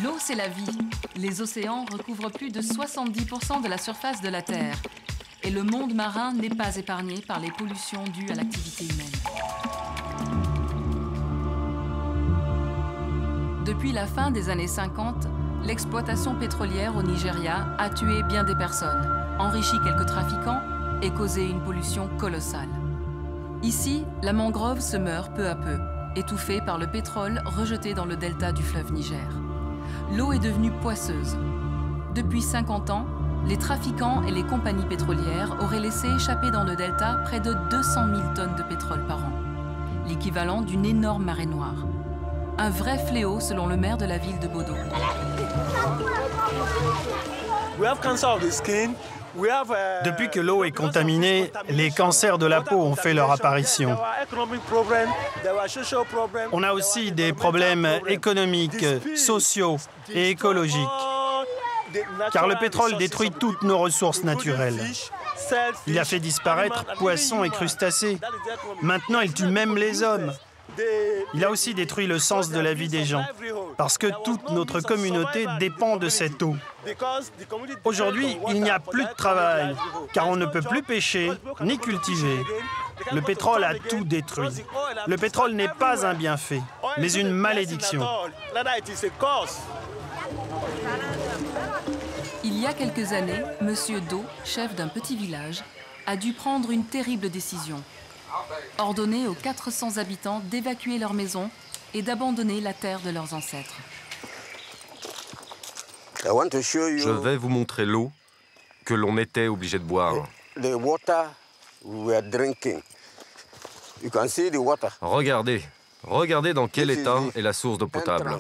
L'eau, c'est la vie. Les océans recouvrent plus de 70% de la surface de la Terre. Et le monde marin n'est pas épargné par les pollutions dues à l'activité humaine. Depuis la fin des années 50, l'exploitation pétrolière au Nigeria a tué bien des personnes, enrichi quelques trafiquants et causé une pollution colossale. Ici, la mangrove se meurt peu à peu, étouffée par le pétrole rejeté dans le delta du fleuve Niger. L'eau est devenue poisseuse. Depuis 50 ans, les trafiquants et les compagnies pétrolières auraient laissé échapper dans le delta près de 200 000 tonnes de pétrole par an, l'équivalent d'une énorme marée noire. Un vrai fléau selon le maire de la ville de Bodo. Depuis que l'eau est contaminée, les cancers de la peau ont fait leur apparition. On a aussi des problèmes économiques, sociaux et écologiques. Car le pétrole détruit toutes nos ressources naturelles. Il a fait disparaître poissons et crustacés. Maintenant, il tue même les hommes. Il a aussi détruit le sens de la vie des gens, parce que toute notre communauté dépend de cette eau. Aujourd'hui, il n'y a plus de travail, car on ne peut plus pêcher ni cultiver. Le pétrole a tout détruit. Le pétrole n'est pas un bienfait, mais une malédiction. Il y a quelques années, Monsieur Do, chef d'un petit village, a dû prendre une terrible décision. Ordonner aux 400 habitants d'évacuer leur maison et d'abandonner la terre de leurs ancêtres. Je vais vous montrer l'eau que l'on était obligé de boire. Regardez, regardez dans quel état est la source d'eau potable.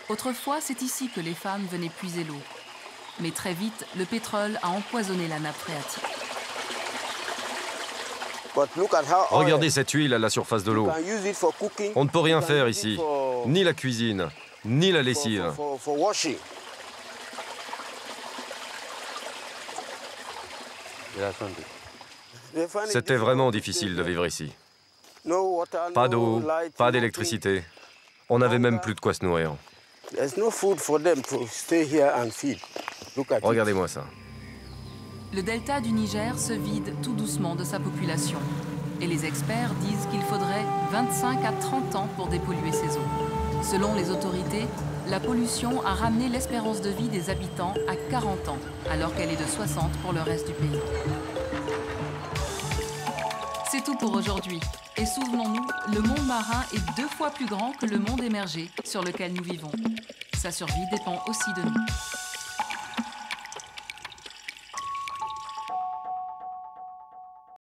Autrefois, c'est ici que les femmes venaient puiser l'eau. Mais très vite, le pétrole a empoisonné la nappe phréatique. Regardez cette huile à la surface de l'eau. On ne peut rien faire ici, ni la cuisine, ni la lessive. C'était vraiment difficile de vivre ici. Pas d'eau, pas d'électricité. On n'avait même plus de quoi se nourrir. Regardez-moi ça. Le delta du Niger se vide tout doucement de sa population. Et les experts disent qu'il faudrait 25 à 30 ans pour dépolluer ces eaux. Selon les autorités, la pollution a ramené l'espérance de vie des habitants à 40 ans, alors qu'elle est de 60 pour le reste du pays. C'est tout pour aujourd'hui. Et souvenons-nous, le monde marin est 2 fois plus grand que le monde émergé sur lequel nous vivons. Sa survie dépend aussi de nous.